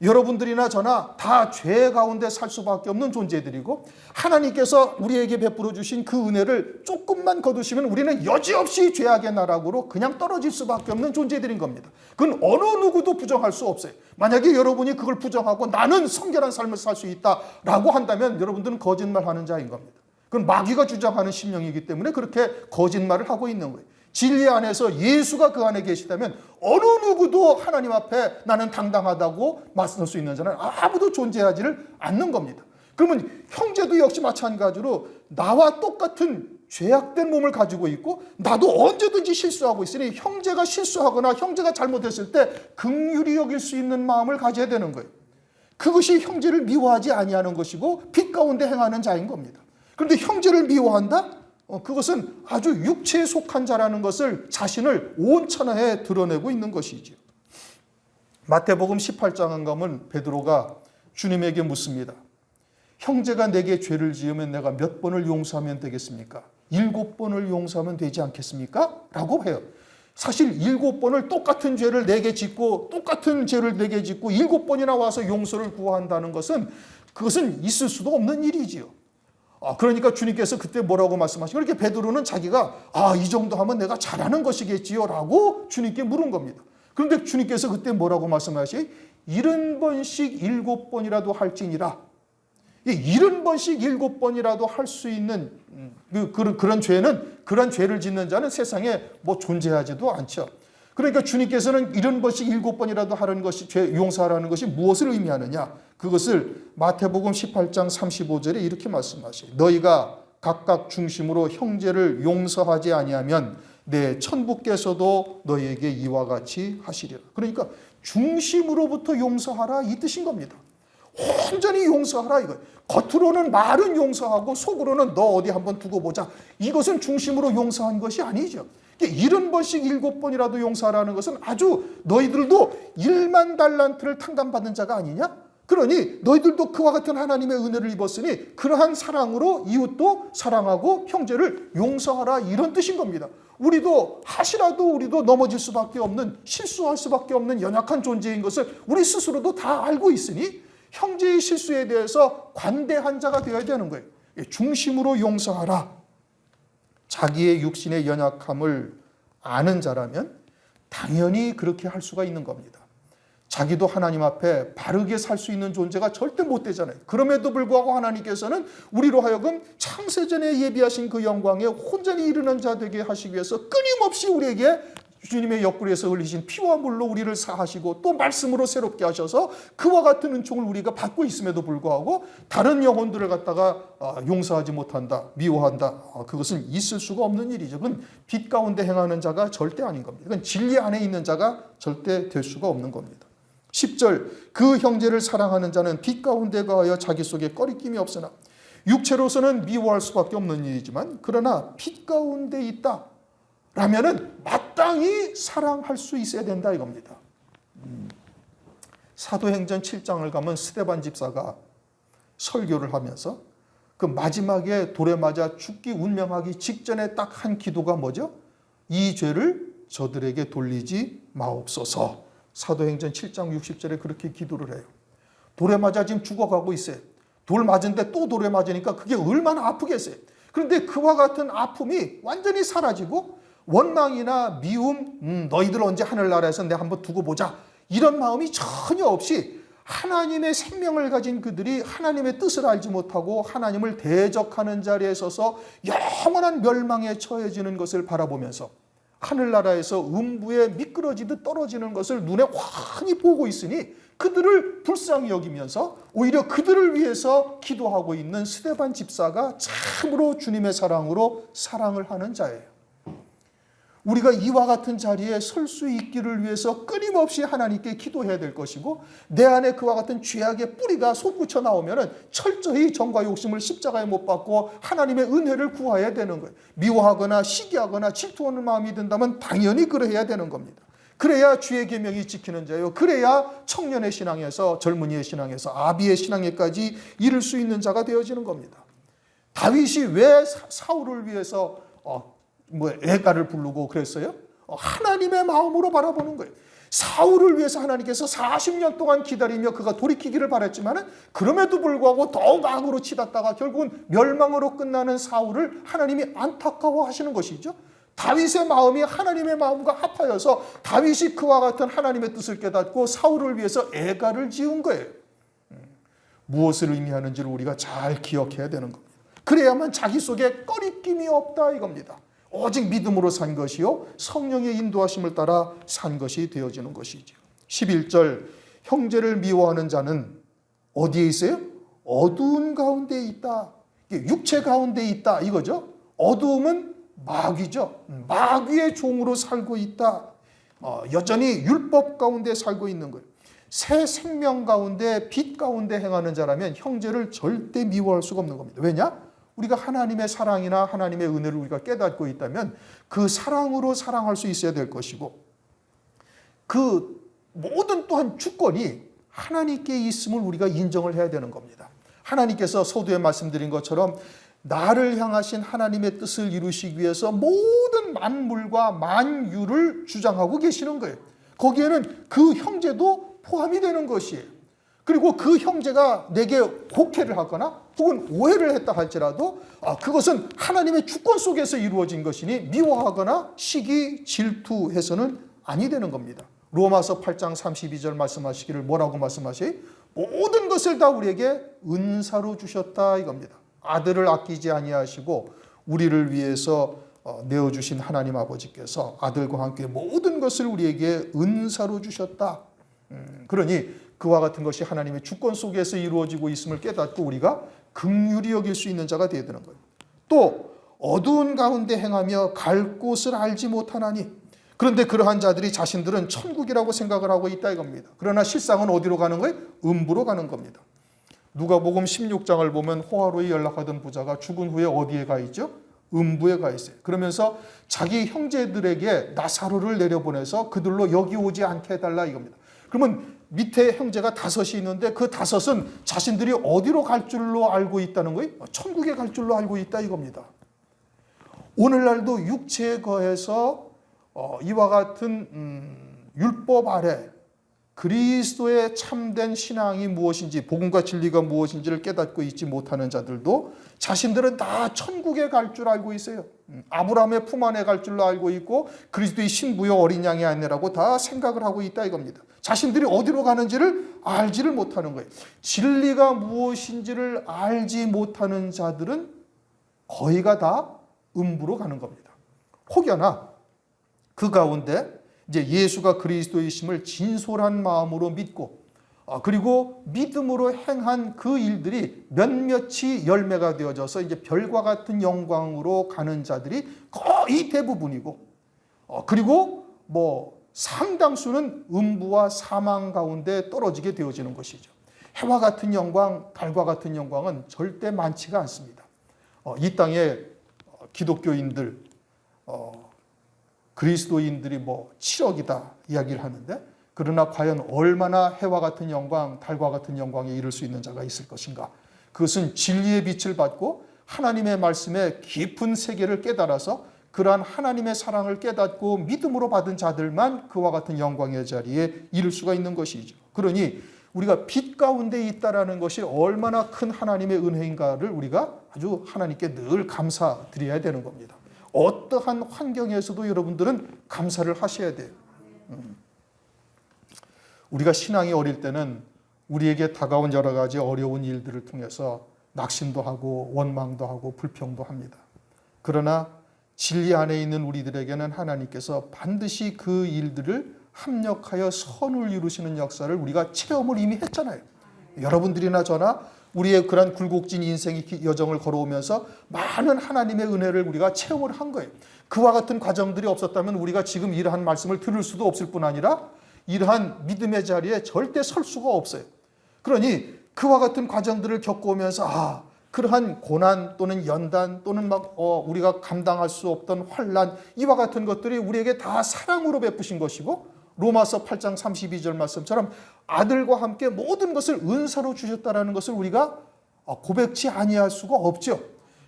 여러분들이나 저나 다 죄 가운데 살 수밖에 없는 존재들이고 하나님께서 우리에게 베풀어 주신 그 은혜를 조금만 거두시면 우리는 여지없이 죄악의 나락으로 그냥 떨어질 수밖에 없는 존재들인 겁니다. 그건 어느 누구도 부정할 수 없어요. 만약에 여러분이 그걸 부정하고 나는 성결한 삶을 살 수 있다라고 한다면 여러분들은 거짓말하는 자인 겁니다. 그건 마귀가 주장하는 심령이기 때문에 그렇게 거짓말을 하고 있는 거예요. 진리 안에서 예수가 그 안에 계시다면 어느 누구도 하나님 앞에 나는 당당하다고 맞설 수 있는 자는 아무도 존재하지를 않는 겁니다. 그러면 형제도 역시 마찬가지로 나와 똑같은 죄악된 몸을 가지고 있고 나도 언제든지 실수하고 있으니 형제가 실수하거나 형제가 잘못했을 때 긍휼히 여길 수 있는 마음을 가져야 되는 거예요. 그것이 형제를 미워하지 아니하는 것이고 빛 가운데 행하는 자인 겁니다. 그런데 형제를 미워한다? 그것은 아주 육체에 속한 자라는 것을 자신을 온 천하에 드러내고 있는 것이죠. 마태복음 18장에 가면 베드로가 주님에게 묻습니다. 형제가 내게 죄를 지으면 내가 몇 번을 용서하면 되겠습니까? 7번을 용서하면 되지 않겠습니까? 라고 해요. 사실 7번을 똑같은 죄를 내게 짓고 똑같은 죄를 내게 짓고 7번이나 와서 용서를 구한다는 것은 그것은 있을 수도 없는 일이지요. 그러니까 주님께서 그때 뭐라고 말씀하시고 이렇게 베드로는 자기가 이 정도 하면 내가 잘하는 것이겠지요 라고 주님께 물은 겁니다. 그런데 주님께서 그때 뭐라고 말씀하시? 70번씩 7번이라도 할지니라. 70번씩 7번이라도 할 수 있는 그런 죄는 그런 죄를 짓는 자는 세상에 뭐 존재하지도 않죠. 그러니까 주님께서는 70번씩 7번이라도 하는 것이 죄 용서하라는 것이 무엇을 의미하느냐? 그것을 마태복음 18장 35절에 이렇게 말씀하셔요. 너희가 각각 중심으로 형제를 용서하지 아니하면 내 천부께서도 너희에게 이와 같이 하시리라. 그러니까 중심으로부터 용서하라 이 뜻인 겁니다. 온전히 용서하라 이거. 겉으로는 말은 용서하고 속으로는 너 어디 한번 두고 보자. 이것은 중심으로 용서한 것이 아니죠. 70번씩 7번이라도 용서하라는 것은 아주 너희들도 1만 달란트를 탕감받은 자가 아니냐? 그러니 너희들도 그와 같은 하나님의 은혜를 입었으니 그러한 사랑으로 이웃도 사랑하고 형제를 용서하라 이런 뜻인 겁니다. 우리도 넘어질 수밖에 없는 실수할 수밖에 없는 연약한 존재인 것을 우리 스스로도 다 알고 있으니 형제의 실수에 대해서 관대한 자가 되어야 되는 거예요. 중심으로 용서하라. 자기의 육신의 연약함을 아는 자라면 당연히 그렇게 할 수가 있는 겁니다. 자기도 하나님 앞에 바르게 살 수 있는 존재가 절대 못 되잖아요. 그럼에도 불구하고 하나님께서는 우리로 하여금 창세전에 예비하신 그 영광에 온전히 이르는 자 되게 하시기 위해서 끊임없이 우리에게 주님의 옆구리에서 흘리신 피와 물로 우리를 사하시고 또 말씀으로 새롭게 하셔서 그와 같은 은총을 우리가 받고 있음에도 불구하고 다른 영혼들을 갖다가 용서하지 못한다, 미워한다. 그것은 있을 수가 없는 일이죠. 그건 빛 가운데 행하는 자가 절대 아닌 겁니다. 그건 진리 안에 있는 자가 절대 될 수가 없는 겁니다. 10절 그 형제를 사랑하는 자는 빛 가운데 거하여 자기 속에 꺼리낌이 없으나 육체로서는 미워할 수밖에 없는 일이지만 그러나 빛 가운데 있다. 라면은 마땅히 사랑할 수 있어야 된다 이겁니다. 사도행전 7장을 가면 스데반 집사가 설교를 하면서 그 마지막에 돌에 맞아 죽기 운명하기 직전에 딱 한 기도가 뭐죠? 이 죄를 저들에게 돌리지 마옵소서. 사도행전 7장 60절에 그렇게 기도를 해요. 돌에 맞아 지금 죽어가고 있어요. 돌 맞은데 또 돌에 맞으니까 그게 얼마나 아프겠어요. 그런데 그와 같은 아픔이 완전히 사라지고 원망이나 미움, 너희들 언제 하늘나라에서 내가 한번 두고 보자 이런 마음이 전혀 없이 하나님의 생명을 가진 그들이 하나님의 뜻을 알지 못하고 하나님을 대적하는 자리에 서서 영원한 멸망에 처해지는 것을 바라보면서 하늘나라에서 음부에 미끄러지듯 떨어지는 것을 눈에 환히 보고 있으니 그들을 불쌍히 여기면서 오히려 그들을 위해서 기도하고 있는 스데반 집사가 참으로 주님의 사랑으로 사랑을 하는 자예요. 우리가 이와 같은 자리에 설 수 있기를 위해서 끊임없이 하나님께 기도해야 될 것이고 내 안에 그와 같은 죄악의 뿌리가 솟구쳐 나오면 철저히 정과 욕심을 십자가에 못 박고 하나님의 은혜를 구해야 되는 거예요. 미워하거나 시기하거나 질투하는 마음이 든다면 당연히 그래야 되는 겁니다. 그래야 주의 계명이 지키는 자요. 그래야 청년의 신앙에서 젊은이의 신앙에서 아비의 신앙에까지 이를 수 있는 자가 되어지는 겁니다. 다윗이 왜 사울을 위해서 애가를 부르고 그랬어요? 하나님의 마음으로 바라보는 거예요. 사울을 위해서 하나님께서 40년 동안 기다리며 그가 돌이키기를 바랬지만 그럼에도 불구하고 더욱 악으로 치닫다가 결국은 멸망으로 끝나는 사울을 하나님이 안타까워하시는 것이죠. 다윗의 마음이 하나님의 마음과 합하여서 다윗이 그와 같은 하나님의 뜻을 깨닫고 사울을 위해서 애가를 지은 거예요. 무엇을 의미하는지를 우리가 잘 기억해야 되는 겁니다. 그래야만 자기 속에 꺼리낌이 없다 이겁니다. 오직 믿음으로 산 것이요 성령의 인도하심을 따라 산 것이 되어지는 것이죠. 11절 형제를 미워하는 자는 어디에 있어요? 어두운 가운데 있다. 육체 가운데 있다 이거죠. 어두움은 마귀죠. 마귀의 종으로 살고 있다. 여전히 율법 가운데 살고 있는 거예요. 새 생명 가운데 빛 가운데 행하는 자라면 형제를 절대 미워할 수가 없는 겁니다. 왜냐? 우리가 하나님의 사랑이나 하나님의 은혜를 우리가 깨닫고 있다면 그 사랑으로 사랑할 수 있어야 될 것이고 그 모든 또한 주권이 하나님께 있음을 우리가 인정을 해야 되는 겁니다. 하나님께서 서두에 말씀드린 것처럼 나를 향하신 하나님의 뜻을 이루시기 위해서 모든 만물과 만유를 주장하고 계시는 거예요. 거기에는 그 형제도 포함이 되는 것이에요. 그리고 그 형제가 내게 곡해를 하거나 혹은 오해를 했다 할지라도 그것은 하나님의 주권 속에서 이루어진 것이니 미워하거나 시기 질투해서는 아니 되는 겁니다. 로마서 8장 32절 말씀하시기를 뭐라고 말씀하세요? 모든 것을 다 우리에게 은사로 주셨다 이겁니다. 아들을 아끼지 아니하시고 우리를 위해서 내어주신 하나님 아버지께서 아들과 함께 모든 것을 우리에게 은사로 주셨다. 그러니 그와 같은 것이 하나님의 주권 속에서 이루어지고 있음을 깨닫고 우리가 긍휼히 여길 수 있는 자가 되어야 되는 거예요. 또 어두운 가운데 행하며 갈 곳을 알지 못하나니 그런데 그러한 자들이 자신들은 천국이라고 생각을 하고 있다 이겁니다. 그러나 실상은 어디로 가는 거예요? 음부로 가는 겁니다. 누가복음 16장을 보면 호화로에 연락하던 부자가 죽은 후에 어디에 가 있죠? 음부에 가 있어요. 그러면서 자기 형제들에게 나사로를 내려보내서 그들로 여기 오지 않게 해달라 이겁니다. 그러면 밑에 형제가 5이 있는데 그 5은 자신들이 어디로 갈 줄로 알고 있다는 거예요? 천국에 갈 줄로 알고 있다 이겁니다. 오늘날도 육체에 거해서 이와 같은 율법 아래 그리스도의 참된 신앙이 무엇인지 복음과 진리가 무엇인지를 깨닫고 있지 못하는 자들도 자신들은 다 천국에 갈 줄 알고 있어요. 아브라함의 품 안에 갈 줄로 알고 있고 그리스도의 신부요 어린 양이 아니라고 다 생각을 하고 있다 이겁니다. 자신들이 어디로 가는지를 알지를 못하는 거예요. 진리가 무엇인지를 알지 못하는 자들은 거의가 다 음부로 가는 겁니다. 혹여나 그 가운데 이제 예수가 그리스도이심을 진솔한 마음으로 믿고 그리고 믿음으로 행한 그 일들이 몇몇이 열매가 되어져서 이제 별과 같은 영광으로 가는 자들이 거의 대부분이고 그리고 상당수는 음부와 사망 가운데 떨어지게 되어지는 것이죠. 해와 같은 영광, 달과 같은 영광은 절대 많지가 않습니다. 이 땅에 기독교인들, 그리스도인들이 7억이다 이야기를 하는데 그러나 과연 얼마나 해와 같은 영광, 달과 같은 영광에 이를 수 있는 자가 있을 것인가? 그것은 진리의 빛을 받고 하나님의 말씀의 깊은 세계를 깨달아서 그러한 하나님의 사랑을 깨닫고 믿음으로 받은 자들만 그와 같은 영광의 자리에 이를 수가 있는 것이죠. 그러니 우리가 빛 가운데 있다라는 것이 얼마나 큰 하나님의 은혜인가를 우리가 아주 하나님께 늘 감사드려야 되는 겁니다. 어떠한 환경에서도 여러분들은 감사를 하셔야 돼요. 우리가 신앙이 어릴 때는 우리에게 다가온 여러 가지 어려운 일들을 통해서 낙심도 하고 원망도 하고 불평도 합니다. 그러나 진리 안에 있는 우리들에게는 하나님께서 반드시 그 일들을 합력하여 선을 이루시는 역사를 우리가 체험을 이미 했잖아요. 여러분들이나 저나 우리의 그런 굴곡진 인생의 여정을 걸어오면서 많은 하나님의 은혜를 우리가 체험을 한 거예요. 그와 같은 과정들이 없었다면 우리가 지금 이러한 말씀을 들을 수도 없을 뿐 아니라 이러한 믿음의 자리에 절대 설 수가 없어요. 그러니 그와 같은 과정들을 겪어오면서 그러한 고난 또는 연단 또는 우리가 감당할 수 없던 환난 이와 같은 것들이 우리에게 다 사랑으로 베푸신 것이고 로마서 8장 32절 말씀처럼 아들과 함께 모든 것을 은사로 주셨다라는 것을 우리가 고백치 아니할 수가 없죠.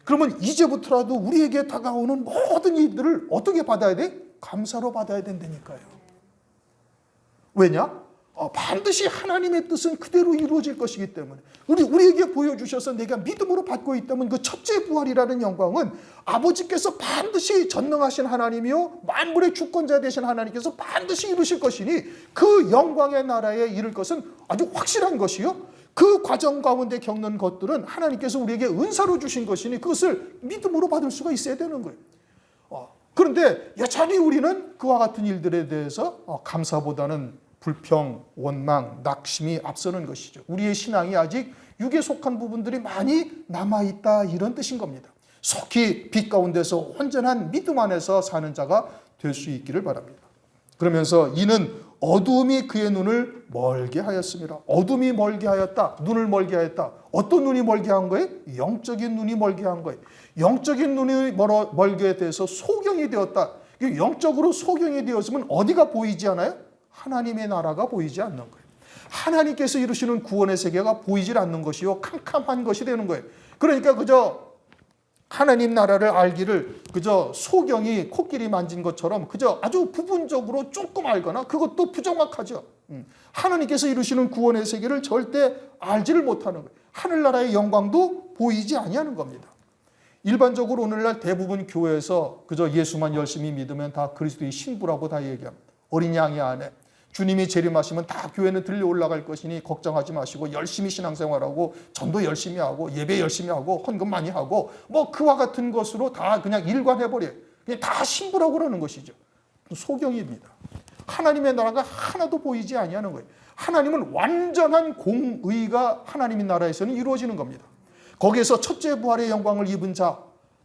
그러면 이제부터라도 우리에게 다가오는 모든 일들을 어떻게 받아야 돼? 감사로 받아야 된다니까요. 왜냐? 반드시 하나님의 뜻은 그대로 이루어질 것이기 때문에 우리에게 보여주셔서 내가 믿음으로 받고 있다면 그 첫째 부활이라는 영광은 아버지께서 반드시 전능하신 하나님이요 만물의 주권자 되신 하나님께서 반드시 이루실 것이니 그 영광의 나라에 이를 것은 아주 확실한 것이요 그 과정 가운데 겪는 것들은 하나님께서 우리에게 은사로 주신 것이니 그것을 믿음으로 받을 수가 있어야 되는 거예요. 그런데 여전히 우리는 그와 같은 일들에 대해서 감사보다는 불평, 원망, 낙심이 앞서는 것이죠. 우리의 신앙이 아직 육에 속한 부분들이 많이 남아있다 이런 뜻인 겁니다. 속히 빛 가운데서 온전한 믿음 안에서 사는 자가 될 수 있기를 바랍니다. 그러면서 이는 어두움이 그의 눈을 멀게 하였습니다. 어둠이 멀게 하였다. 눈을 멀게 하였다. 어떤 눈이 멀게 한 거예요? 영적인 눈이 멀게 한 거예요. 영적인 눈이 멀게 돼서 소경이 되었다. 영적으로 소경이 되었으면 어디가 보이지 않아요? 하나님의 나라가 보이지 않는 거예요. 하나님께서 이루시는 구원의 세계가 보이질 않는 것이요 캄캄한 것이 되는 거예요. 그러니까 그저 하나님 나라를 알기를 그저 소경이 코끼리 만진 것처럼 그저 아주 부분적으로 조금 알거나 그것도 부정확하죠. 하나님께서 이루시는 구원의 세계를 절대 알지를 못하는 거예요. 하늘나라의 영광도 보이지 아니하는 겁니다. 일반적으로 오늘날 대부분 교회에서 그저 예수만 열심히 믿으면 다 그리스도의 신부라고 다 얘기합니다. 어린 양의 아내. 주님이 재림하시면 다 교회는 들려 올라갈 것이니 걱정하지 마시고 열심히 신앙생활하고 전도 열심히 하고 예배 열심히 하고 헌금 많이 하고 뭐 그와 같은 것으로 다 그냥 일관해버려요. 그냥 다 신부라고 그러는 것이죠. 소경입니다. 하나님의 나라가 하나도 보이지 아니하는 거예요. 하나님은 완전한 공의가 하나님의 나라에서는 이루어지는 겁니다. 거기에서 첫째 부활의 영광을 입은 자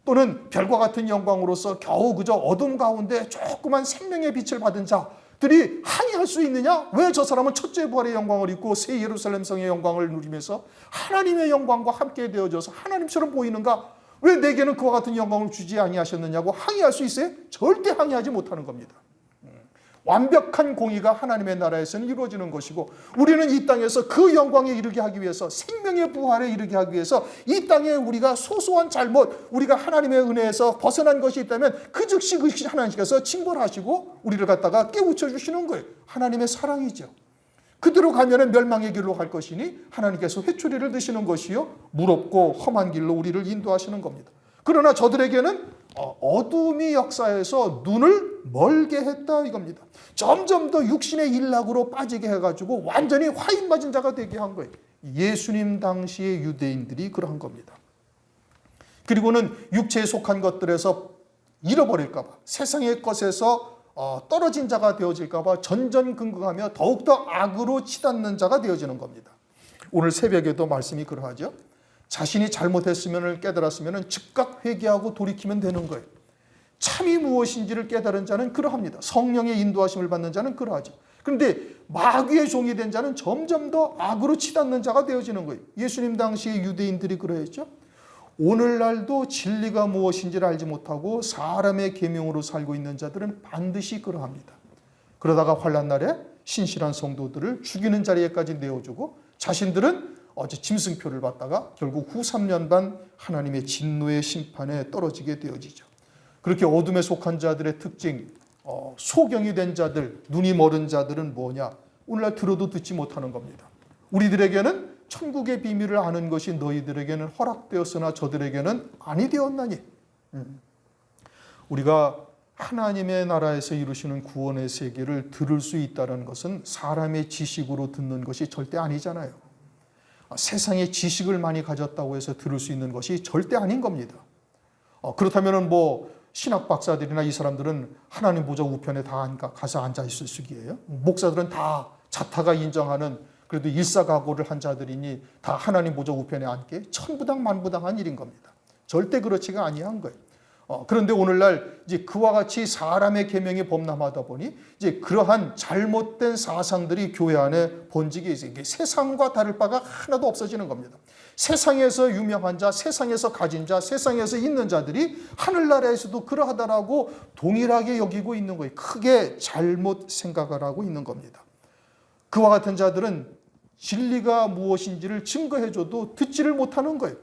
또는 별과 같은 영광으로서 겨우 그저 어둠 가운데 조그만 생명의 빛을 받은 자들이 항의할 수 있느냐? 왜 저 사람은 첫째 부활의 영광을 입고 새 예루살렘 성의 영광을 누리면서 하나님의 영광과 함께 되어져서 하나님처럼 보이는가? 왜 내게는 그와 같은 영광을 주지 아니하셨느냐고 항의할 수 있어요? 절대 항의하지 못하는 겁니다. 완벽한 공의가 하나님의 나라에서는 이루어지는 것이고 우리는 이 땅에서 그 영광에 이르게 하기 위해서 생명의 부활에 이르게 하기 위해서 이 땅에 우리가 소소한 잘못 우리가 하나님의 은혜에서 벗어난 것이 있다면 그 즉시 하나님께서 징벌하시고 우리를 갖다가 깨우쳐 주시는 거예요. 하나님의 사랑이죠. 그대로 가면 멸망의 길로 갈 것이니 하나님께서 회초리를 드시는 것이요 무겁고 험한 길로 우리를 인도하시는 겁니다. 그러나 저들에게는 어둠이 역사해서 눈을 멀게 했다 이겁니다. 점점 더 육신의 일락으로 빠지게 해가지고 완전히 화인 맞은 자가 되게 한 거예요. 예수님 당시의 유대인들이 그러한 겁니다. 그리고는 육체에 속한 것들에서 잃어버릴까 봐 세상의 것에서 떨어진 자가 되어질까 봐 전전긍긍하며 더욱더 악으로 치닫는 자가 되어지는 겁니다. 오늘 새벽에도 말씀이 그러하죠. 자신이 잘못했으면 깨달았으면 즉각 회개하고 돌이키면 되는 거예요. 참이 무엇인지를 깨달은 자는 그러합니다. 성령의 인도하심을 받는 자는 그러하죠. 그런데 마귀의 종이 된 자는 점점 더 악으로 치닫는 자가 되어지는 거예요. 예수님 당시의 유대인들이 그러했죠. 오늘날도 진리가 무엇인지를 알지 못하고 사람의 계명으로 살고 있는 자들은 반드시 그러합니다. 그러다가 환난 날에 신실한 성도들을 죽이는 자리에까지 내어주고 자신들은 짐승표를 받다가 결국 후 3년 반 하나님의 진노의 심판에 떨어지게 되어지죠. 그렇게 어둠에 속한 자들의 특징, 소경이 된 자들, 눈이 멀은 자들은 뭐냐? 오늘날 들어도 듣지 못하는 겁니다. 우리들에게는 천국의 비밀을 아는 것이 너희들에게는 허락되었으나 저들에게는 아니 되었나니. 우리가 하나님의 나라에서 이루시는 구원의 세계를 들을 수 있다는 것은 사람의 지식으로 듣는 것이 절대 아니잖아요. 세상의 지식을 많이 가졌다고 해서 들을 수 있는 것이 절대 아닌 겁니다. 그렇다면 뭐 신학 박사들이나 이 사람들은 하나님 보좌 우편에 다 가서 앉아 있을 수기예요. 목사들은 다 자타가 인정하는 그래도 일사각오를 한 자들이니 다 하나님 보좌 우편에 앉게 천부당 만부당한 일인 겁니다. 절대 그렇지가 아니한 거예요. 그런데 오늘날 이제 그와 같이 사람의 계명이 범람하다 보니 이제 그러한 잘못된 사상들이 교회 안에 번지게 있어요. 이게 세상과 다를 바가 하나도 없어지는 겁니다. 세상에서 유명한 자, 세상에서 가진 자, 세상에서 있는 자들이 하늘나라에서도 그러하다라고 동일하게 여기고 있는 거예요. 크게 잘못 생각을 하고 있는 겁니다. 그와 같은 자들은 진리가 무엇인지를 증거해줘도 듣지를 못하는 거예요.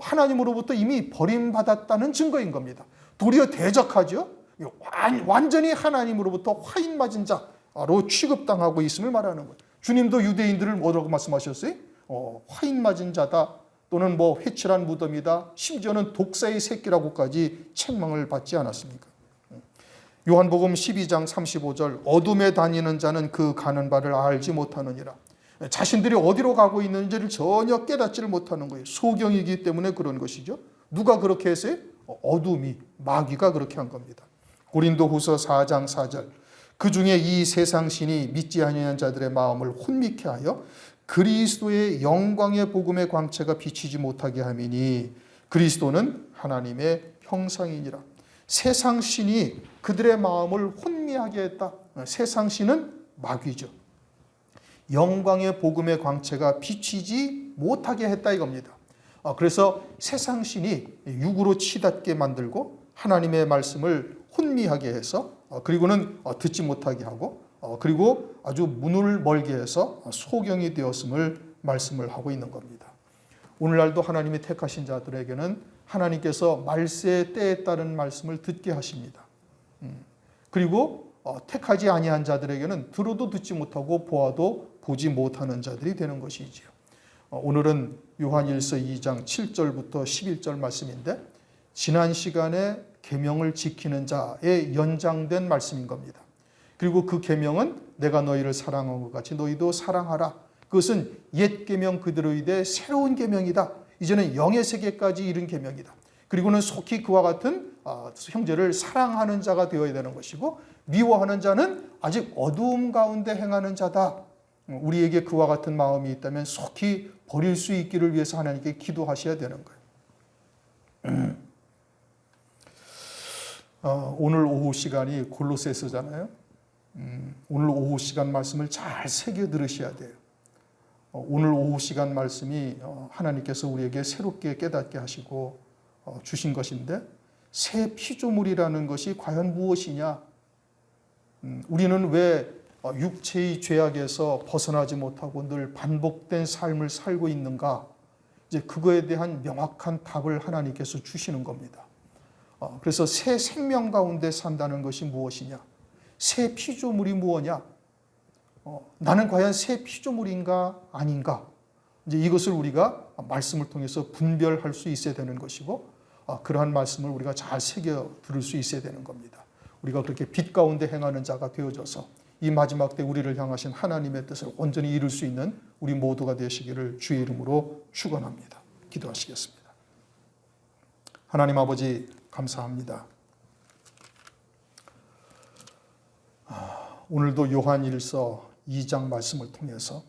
하나님으로부터 이미 버림받았다는 증거인 겁니다. 도리어 대적하죠. 완전히 하나님으로부터 화인 맞은 자로 취급당하고 있음을 말하는 거예요. 주님도 유대인들을 뭐라고 말씀하셨어요? 화인 맞은 자다, 또는 회칠한 무덤이다, 심지어는 독사의 새끼라고까지 책망을 받지 않았습니까? 요한복음 12장 35절, 어둠에 다니는 자는 그 가는 바를 알지 못하느니라. 자신들이 어디로 가고 있는지를 전혀 깨닫지를 못하는 거예요. 소경이기 때문에 그런 것이죠. 누가 그렇게 했어요? 어둠이, 마귀가 그렇게 한 겁니다. 고린도후서 4장 4절, 그 중에 이 세상 신이 믿지 아니하는 자들의 마음을 혼미케 하여 그리스도의 영광의 복음의 광채가 비치지 못하게 함이니 그리스도는 하나님의 형상이니라. 세상 신이 그들의 마음을 혼미하게 했다. 세상 신은 마귀죠. 영광의 복음의 광채가 비치지 못하게 했다 이겁니다. 그래서 세상 신이 육으로 치닫게 만들고 하나님의 말씀을 혼미하게 해서 그리고는 듣지 못하게 하고 그리고 아주 문을 멀게 해서 소경이 되었음을 말씀을 하고 있는 겁니다. 오늘날도 하나님이 택하신 자들에게는 하나님께서 말세의 때에 따른 말씀을 듣게 하십니다. 그리고 택하지 아니한 자들에게는 들어도 듣지 못하고 보아도 보지 못하는 자들이 되는 것이지요. 오늘은 요한일서 2장 7절부터 11절 말씀인데 지난 시간에 계명을 지키는 자의 연장된 말씀인 겁니다. 그리고 그 계명은 내가 너희를 사랑한 것 같이 너희도 사랑하라. 그것은 옛 계명 그대로이 되 새로운 계명이다. 이제는 영의 세계까지 이른 계명이다. 그리고는 속히 그와 같은 형제를 사랑하는 자가 되어야 되는 것이고 미워하는 자는 아직 어두움 가운데 행하는 자다. 우리에게 그와 같은 마음이 있다면 속히 버릴 수 있기를 위해서 하나님께 기도하셔야 되는 거예요. 오늘 오후 시간이 골로새서잖아요. 오늘 오후 시간 말씀을 잘 새겨 들으셔야 돼요. 오늘 오후 시간 말씀이 하나님께서 우리에게 새롭게 깨닫게 하시고 주신 것인데 새 피조물이라는 것이 과연 무엇이냐? 우리는 왜 육체의 죄악에서 벗어나지 못하고 늘 반복된 삶을 살고 있는가? 이제 그거에 대한 명확한 답을 하나님께서 주시는 겁니다. 그래서 새 생명 가운데 산다는 것이 무엇이냐? 새 피조물이 무엇이냐? 나는 과연 새 피조물인가 아닌가? 이제 이것을 우리가 말씀을 통해서 분별할 수 있어야 되는 것이고 그러한 말씀을 우리가 잘 새겨 들을 수 있어야 되는 겁니다. 우리가 그렇게 빛 가운데 행하는 자가 되어져서 이 마지막 때 우리를 향하신 하나님의 뜻을 온전히 이룰 수 있는 우리 모두가 되시기를 주의 이름으로 축원합니다. 기도하시겠습니다. 하나님 아버지 감사합니다. 오늘도 요한일서 2장 말씀을 통해서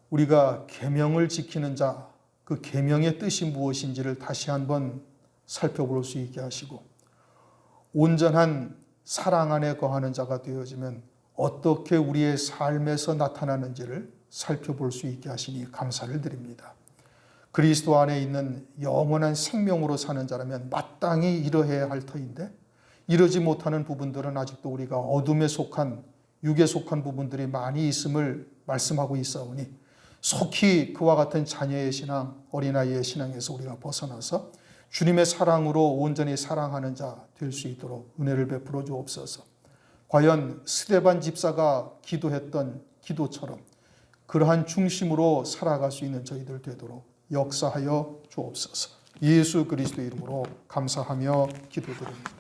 우리가 계명을 지키는 자, 그 계명의 뜻이 무엇인지를 다시 한번 살펴볼 수 있게 하시고 온전한 사랑 안에 거하는 자가 되어지면 어떻게 우리의 삶에서 나타나는지를 살펴볼 수 있게 하시니 감사를 드립니다. 그리스도 안에 있는 영원한 생명으로 사는 자라면 마땅히 이러해야 할 터인데 이러지 못하는 부분들은 아직도 우리가 어둠에 속한 육에 속한 부분들이 많이 있음을 말씀하고 있사오니 속히 그와 같은 자녀의 신앙, 어린아이의 신앙에서 우리가 벗어나서 주님의 사랑으로 온전히 사랑하는 자 될 수 있도록 은혜를 베풀어 주옵소서. 과연 스데반 집사가 기도했던 기도처럼 그러한 중심으로 살아갈 수 있는 저희들 되도록 역사하여 주옵소서. 예수 그리스도의 이름으로 감사하며 기도드립니다.